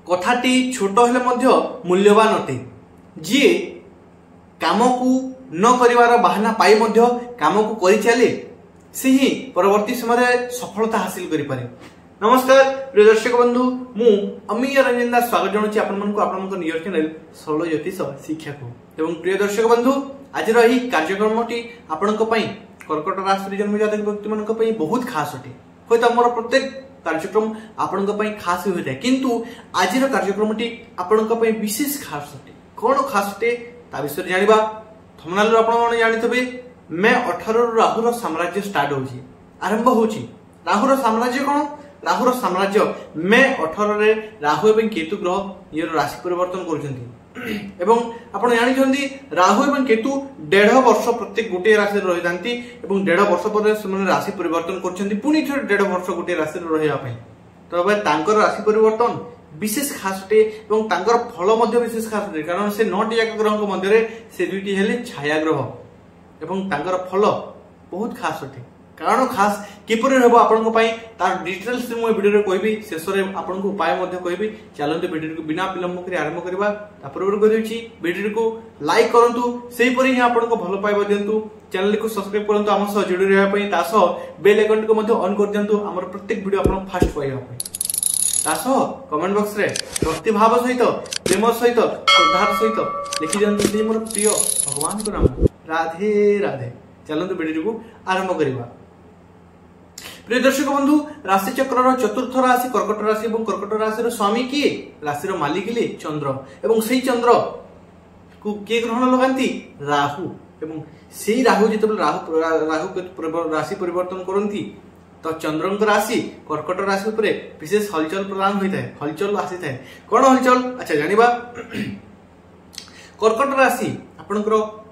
कथाटी छोट हेले मध्य मूल्यवान अटे। जी काम को न करिवार बहाना पाई मध्य काम को करि चले से ही परवर्ती समय सफलता हासिल करि पारे। नमस्कार प्रिय दर्शक बंधु, मु अमीय रंजन दास स्वागत जनाऊँ आपण निज चैनल सरल ज्योतिष शिक्षा को। एवं प्रिय दर्शक बंधु, आज कार्यक्रमटी आपण कर्कट राशि जन्म जातक व्यक्ति मान बहुत खास अटे। हूँ आम प्रत्येक कार्यक्रम आपण खास होता है, किंतु आज कार्यक्रमटी आपण विशेष खास अटे। कौन खास अटे ता विषय जानिबा। थंबनेल आपण जानिथिबे मैं 18 राहुर साम्राज्य स्टार्ट होची, आरंभ होची। राहुर साम्राज्य कौन? राहुर साम्राज्य मैं 18 रे राहु एवं केतु ग्रह ये राशि परिवर्तन करछंती। एवं आपण जानिछंती राहु एवं केतु 1.5 वर्ष प्रत्येक गोटे राशि रहि जांती एवं 1.5 वर्ष पर से राशि परिवर्तन करछंती, पुनी थोड़े 1.5 वर्ष गोटे राशि रहिया पई। तो तांकर राशि परिवर्तन विशेष खास अटे एवं तांकर फल मध्य विशेष खास अटे, कारण से 9टी जाक ग्रह मध्य से 2टी हेले छाया ग्रह एवं तांकर फल बहुत खास अटे। कारण खास किपरि रहबो आपनको पई तार डिटेल्स मु वीडियो रे कहबी, शेष रे आपनको उपाय मध्य कहबी। चलंतु वीडियो को बिना विलंब करी आरंभ करबा। ता पूर्व कर देछि वीडियो को लाइक करंतु, सेही परि ही आपनको भलो पाइबा दियंतु। चैनल को सब्सक्राइब करंतु आम सह जुड़ी रहबा पई, ता सह बेल आइकन को मध्य ऑन कर दियंतु हमर प्रत्येक वीडियो आपन फास्ट पाइबा पई। ता सह कमेंट बॉक्स रे भक्ति भाव सहित प्रेम सहित श्रद्धा सहित लिखि दियंतु से मोर प्रिय भगवान को नाम राधे राधे। चलंतु वीडियो को आरंभ करबा। प्रिय दर्शक बंधु, राशि चक्र चतुर्थ राशि कर्कट राशि और कर्कट राशि स्वामी किए? राशि मालिक किए चंद्र। एवं से चंद्र को किए ग्रहण लगाती? राहु। एवं से राहु जो राहु राशि परिवर्तन करती तो चंद्र राशि कर्कट राशि उपरे विशेष हलचल प्रदान होता है, हलचल आसी था। कौन हलचल? अच्छा जानिबा। कर्कट राशि आपनकर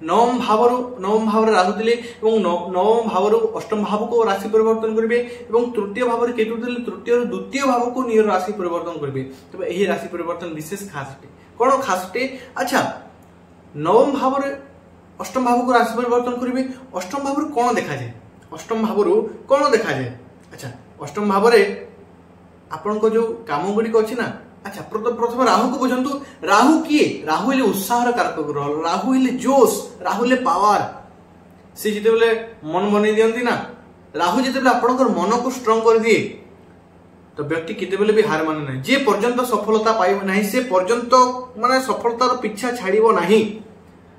नवम भाव राहु दिले एवं नवम भाव अष्टम भाव को राशि परिवर्तन करेंगे एवं तृतीय भाव केतु दिले तृतीय द्वितीय भाव को नियर राशि परिवर्तन करेंगे। तब यही राशि परिवर्तन विशेष खास अटे। कौन खास अटे? अच्छा, नवम भाव अष्टम भाव को राशि परिवर्तन करेंगे। अष्टम भाव कौन देखा जाए? अष्टम भाव कौन देखा जाए? अच्छा, अष्टम भाव आपण को जो काम गुड़िक अच्छी ना। अच्छा, प्रथम राहु को बुझंतु। राहु किए? राहु हेले उत्साह कारक ग्रह, राहु हेले जोश, राहु हेले पावर। से जिते मन बन दियंती ना, राहु जिते आपनकर मन को स्ट्रांग कर दिए तो व्यक्ति केते भी हार माने नहीं। जे पर्यंत सफलता पाइब नहीं से पर्यंत माने सफलतार पीछा छाड़िबो नहीं।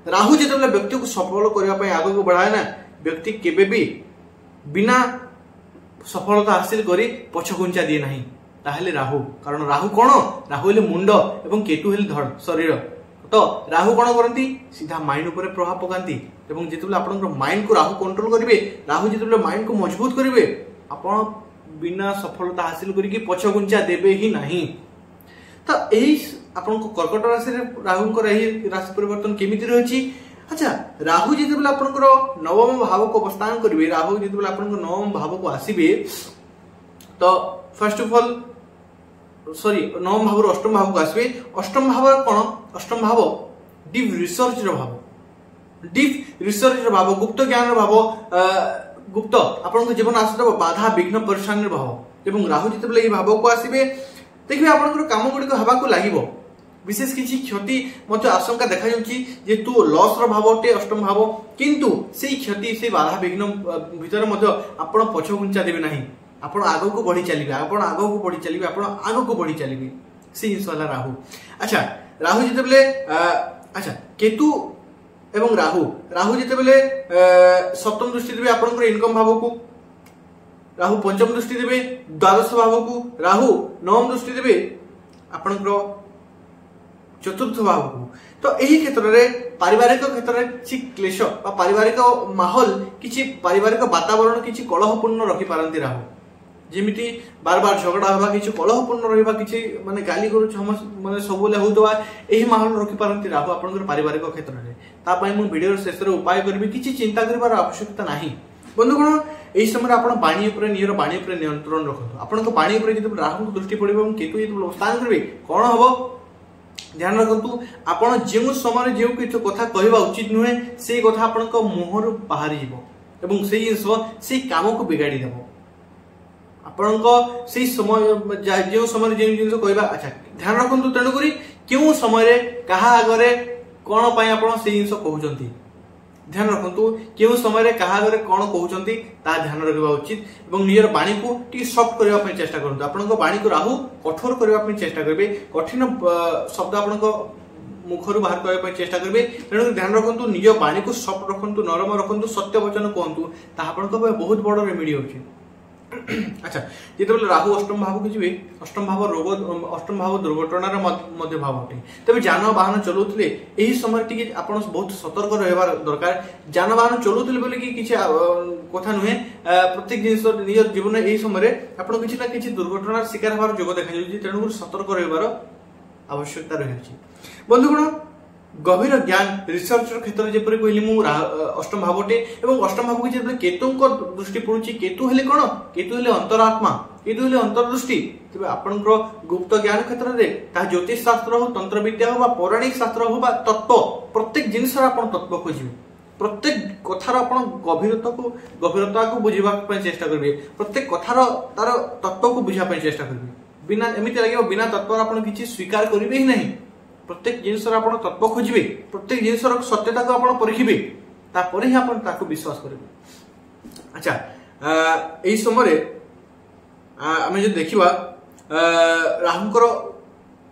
राहु जिते व्यक्ति को सफल करने आगे को बढ़ाए ना, व्यक्ति केबे भी बिना सफलता हासिल करी पछघुंचा दिए नहीं। ताहले राहु, कारण राहु कौन? राहु हेले मुंड एवं केतु हेले धड़ शरीर। तो राहु कौन करती? सीधा माइंड ऊपर प्रभाव पकाती। एवं जिते आपन माइंड को राहु कंट्रोल करेंगे, राहु जिते माइंड को मजबूत करेंगे, आपण बिना सफलता हासिल करके पछघुंचा देबे ही नहीं। तो यही आपन कर्कट राशि राहु राशि परिवर्तन केमिति रही? अच्छा, राहु जिते आपन नवम भाव को अवस्थान करेंगे, राहु जिते आपन नवम भाव को आसबे तो फर्स्ट ऑफ ऑल सॉरी नवम भाव अष्टम भाव को आसबे। अष्टम भाव कौन? अष्टम भाव डीप रिसर्च भाव, डीप रिसर्च भाव, गुप्त ज्ञान भाव, गुप्त आपन जीवन आसो बाधा विघ्न परेशान भाव। एवं राहु जिते ये भाव को आसबे देखिए आपन काम गुड़िक हवा को लगे विशेष किसी क्षति मत आशंका देखा जेहेतु लॉस भाव अटे अष्टम भाव, किंतु से क्षति से बाधा विघ्न भितर आप पछघुंचा देवे नहीं। आपण आगो को बढ़ी चलिए, आपण आगो को बढ़ी चलिए, आपण आगो को बढ़ी चलिए। से जिन राहु। अच्छा, राहु जिते अच्छा केतु एवं राहु जिते सप्तम दृष्टि देवे आपन इनकम भाव को, राहु पंचम दृष्टि देवे द्वादश भाव को, राहु नवम दृष्टि देवे आपन चतुर्थ भाव को। तो यही क्षेत्र में पारिवारिक क्षेत्र में किसी क्लेश पारिवारिक माहौल किसी पारिवारिक वातावरण किसी कलहपूर्ण रखी पारती राहु। जेमिति बार बार झगड़ा हवा, किसी कलहपूर्ण रहा, किसी माने गाली गलोच माने सबले होतवा एही माहौल रखी पारती राहु आपन पारिवारिक क्षेत्र में। तापाई मु वीडियो शेष रे उपाय करबी, किसी चिंता करबार आवश्यकता नहीं। बंधुगण, एही समय आपण बाणी ऊपर नियर बाणी ऊपर नियंत्रण रखतो। आपन बाणी ऊपर जब राहु दृष्टि पड़िबो एवं केतु जब स्थान करबे कोन हबो ध्यान रखतु। आपण जे समय जे किछु कथा कहबा उचित नुहे से कथा आपन मुहर बाहरी जीवो एवं से काम को बिगाड़ी देबो। आपण से समय जो समय जो जिन कहवा अच्छा ध्यान रखु तेणुक क्यों समय क्या आगे कौन पाई आप से जिन कहते ध्यान रखु क्यों समय क्या आगे कौन कहते ध्यान रखा उचित और निजर बाणी को टी सफ्ट करने चेष्टा करूँ आपण बाणी को राहु कठोर करने चेष्टा करेंगे कठिन शब्द आपण मुखर बाहर करने चेष्टा करेंगे तेणु ध्यान रखु निज बाणी को सफ्ट रखु नरम रखु सत्य वचन कहतु ताकि बहुत बड़ रेमेडी होची। अच्छा जिते राहु अष्टम भाव को जी अष्टम भाव रोग अष्टम भाव दुर्घटनार मध्य भाव अटे तेज जान वाहन चलाउले यही समय टी आप बहुत सतर्क रहा दरकार जान वाहन चलाउले बोले कि कथा नुहे प्रत्येक जिन निज जीवन यही समय आप किसी ना कि दुर्घटनार शिकार होवार जोग देखा तेणुक सतर्क रहार आवश्यकता रही। बंधुगण गभीर ज्ञान रिसर्चर क्षेत्र में जपरी कहली मु अष्टम भावटे और अष्टम भाव की केतु दृष्टि पड़ुची केतु हेले कौन केतु हेले अंतरात्मा केतु हेले अंतर्दृष्टि तेज आपण गुप्त ज्ञान क्षेत्र में ज्योतिष शास्त्र हो तंत्र विद्या हो पौराणिक शास्त्र हो तत्व प्रत्येक जिनस तत्व खोजे प्रत्येक कथार गभीरता को बुझापी चेष्टा करेंगे प्रत्येक कथार तार तत्व को बुझापी चेष्टा करेंगे बिना एमती लगे बिना तत्व आप स्वीकार करेंगे ही नहीं प्रत्येक जिनस तत्व खोजे प्रत्येक जिनस सत्यता को आप परखिबे तापर ही आप विश्वास करेंगे। अच्छा यही समय आम जो देखा राहुंकर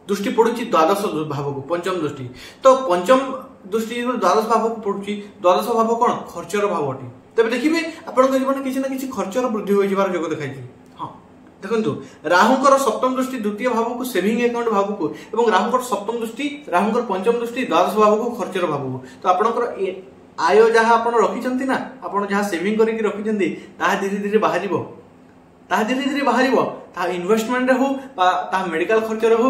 दृष्टि पड़ुची द्वादश भाव को पंचम दृष्टि तो पंचम दृष्टि द्वादश भाव को पड़ुची द्वादश भाव कौन खर्चर भाव अटे तेज देखिए आपन जीवन किसी ना कि खर्चर वृद्धि हो जोग देखा हाँ देखो राहुंकर सप्तम दृष्टि द्वितीय भाव को सेविंग अकाउंट भाव को और राहुंकर सप्तम दृष्टि राहुंकर पंचम दृष्टि द्वादश भाव को खर्चर भाव को तो आपणकर आय जहाँ आप रखिंट ना आप जहाँ सेविंग करके रखिंट धीरे धीरे बाहर धीरे धीरे बाहर इन्वेस्टमेंट हो मेडिकल खर्च हो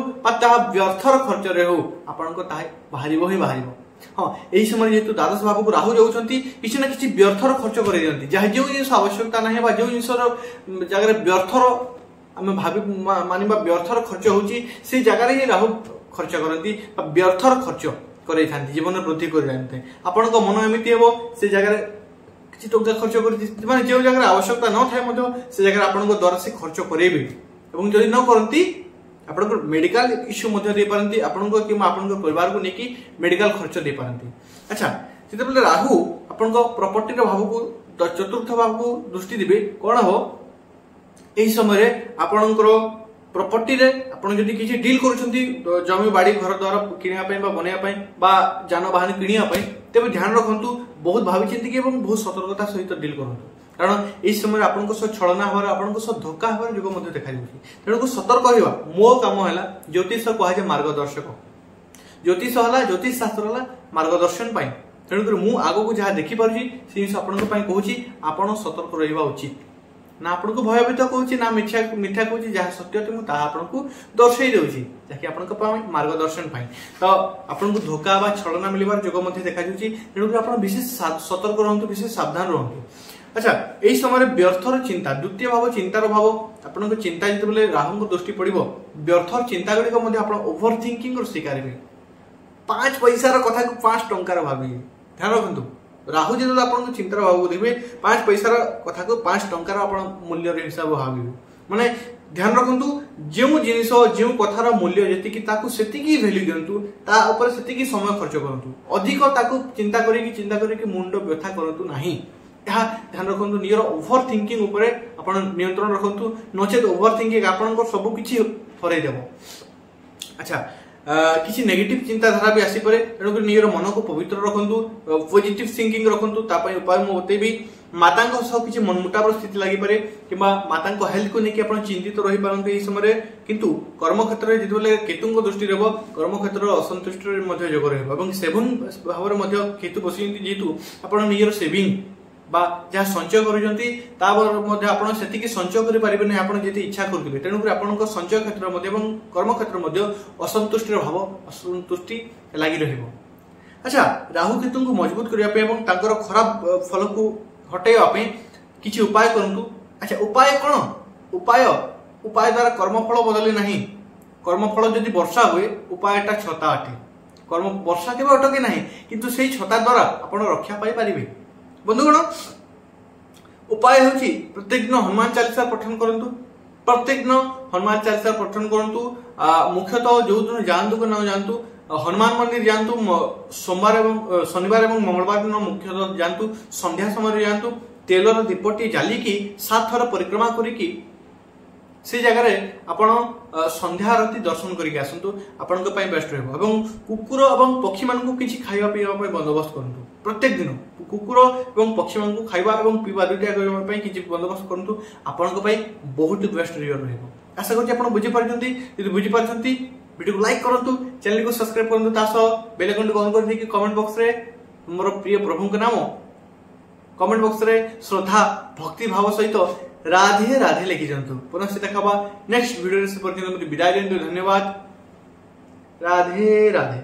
व्यर्थर खर्च हो आपको बाहर ही बाहर हाँ यही समय जेहतु द्वादश भाव को राहु जाऊँगी किसी ना कि व्यर्थर खर्च कर जहाँ जो जिन आवश्यकता ना जो जिन जगह व्यर्थर आम भावी मानिबा व्यर्थर खर्च होची से जगह ही राहु खर्च करती व्यर्थर खर्च करे जीवन वृद्धि करते आपण मन एमती हे से जगह किसी टंका खर्च कर जो जगह आवश्यकता न था से जगह आपण द्वारा से खर्च करेबे और जदि न करती आप मेडिकल इश्यू पारती आपण परिवार को लेकिन मेडिकल खर्च दे पारती। अच्छा जिते राहु आपण प्रॉपर्टी भाव को चतुर्थ भाव को दृष्टि देवे कौन हो यही समय आपणकर प्रॉपर्टी रे आपण जदि किसी डील करूछंती जमी बाड़ी घर द्वारा किनिया बनवाई जानवाहन किनिया तेज ध्यान रखु बहुत भावी चिंतिक और बहुत सतर्कता सहित डील करूँ कारण इस समय आपन छलना हमारे आपन धोखा हमारे जुग देखा तेणुक सतर्क रहा मो कम है ज्योतिष कहुए मार्गदर्शक ज्योतिष है ज्योतिष शास्त्र है मार्गदर्शन तेणुक मु आग को जहाँ देखिपुर से जिन आपंप कहूँ आपड़ सतर्क रहा उचित ना आपको भयभीत कहूँ ना मिथ्या मिथ्या कहूँ जहाँ सत्य मुझे आपको दर्शाई दूसरी जहाँकि आप मार्गदर्शन तो आपको धोखा बा छलना मिलवार जोग देखा तेणुक आप विशेष सतर्क रहतु विशेष सावधान रहतु। अच्छा यही समय व्यर्थर चिंता द्वितीय भाव चिंतार भाव आपको चिंता जिते राहु दृष्टि पड़ो व्यर्थर चिंता गुड़िक आप ओभर थिंकिंग शिकार हे 5 पैसार कथा को 5 टंकार भाविए ध्यान रखु राहु जो आपको चिंतार भाव को देखिए 5 पैसार कथा को 5 टंकार आप मूल्य हिसाब भाविए माने ध्यान रखु जो जिनिस जो कथार मूल्य जी भैल्यू दिंतु से समय खर्च करूँ अधिक चिंता करके मुंड व्यथा करूँ ना ध्यान रखु निजर ओभर थिंकिंग उपरे आपण नियंत्रण रखु नचेत ओभर थिंकिंग आपन सबकि हरईदेव। अच्छा किसी नेगेटिव चिंताधारा भी आसीपे तेणुक निजर मन को पवित्र रखु पॉजिटिव थिंकिंग रखु उपाय मुझे बतेबी माता किसी मनमुटावर स्थिति लगिपे कि माता हेल्थ को लेकिन चिंतित रही पारते यही समय किंतु कर्म क्षेत्र में जिते केतु दृष्टि रहा कर्म क्षेत्र असंतुष्ट जोग रहा सेवन भाव में केतु बस जेहेतु आप निजर सेविंग जहाँ संचय कर संचय करें आप इच्छा करेंगे तेणुक आप संचय क्षेत्र कर्म क्षेत्र असंतुष्ट भाव असंतुष्टि लगी रहा। अच्छा राहु केतु को मजबूत करने खराब फल को हटाइवाई किसी उपाय करूँ। अच्छा उपाय कौन उपाय उपाय द्वारा कर्मफल बदले ना कर्मफल जदि वर्षा हुए उपायटा छता अटे कर्म वर्षा के अटके ना किंतु से छता द्वारा आप रक्षा पाई बंधुगण उपाय हूँ प्रत्येक दिन हनुमान चालीसा पठन करूँ प्रत्येक दिन हनुमान चालीसा पठन करंतु। मुख्यतः जो दिन जानतु कि न जानतु हनुमान मंदिर जानतु, सोमवार एवं शनिवार एवं मंगलवार दिन मुख्यतः जानतु, संध्या समय जानतु, तेलर दीपटी जालिकी 7 थर परिक्रमा करिकी से जगह आपण संध्या आरती दर्शन करके आसतु, आपण बेस्ट रहिबो। एवं कुकुर एवं पक्षी मानकु किछि खाइबा पीबा पय बंदोबस्त करंतु। प्रत्येक दिन कुकुर एवं पक्षी मानकु खाइबा एवं पीबा दुटा करबा पय किछि बंदोबस्त करंतु, आपण बहुत बेस्ट रहिबो। आशा करछि आपण बुझि पारछंती। यदि बुझि पारछंती वीडियो को लाइक करंतु, चैनल को सब्सक्राइब करंतु, तासो बेल आइकन को ऑन कर दे कि कमेंट बॉक्स रे मोर प्रिय प्रभु के नाम कमेंट बॉक्स रे श्रद्धा भक्ति भाव सहित राधे राधे लिखि जंतु। पुनः देखा नेक्स्ट वीडियो से पर्यंत विदाय देंतु। धन्यवाद। राधे राधे।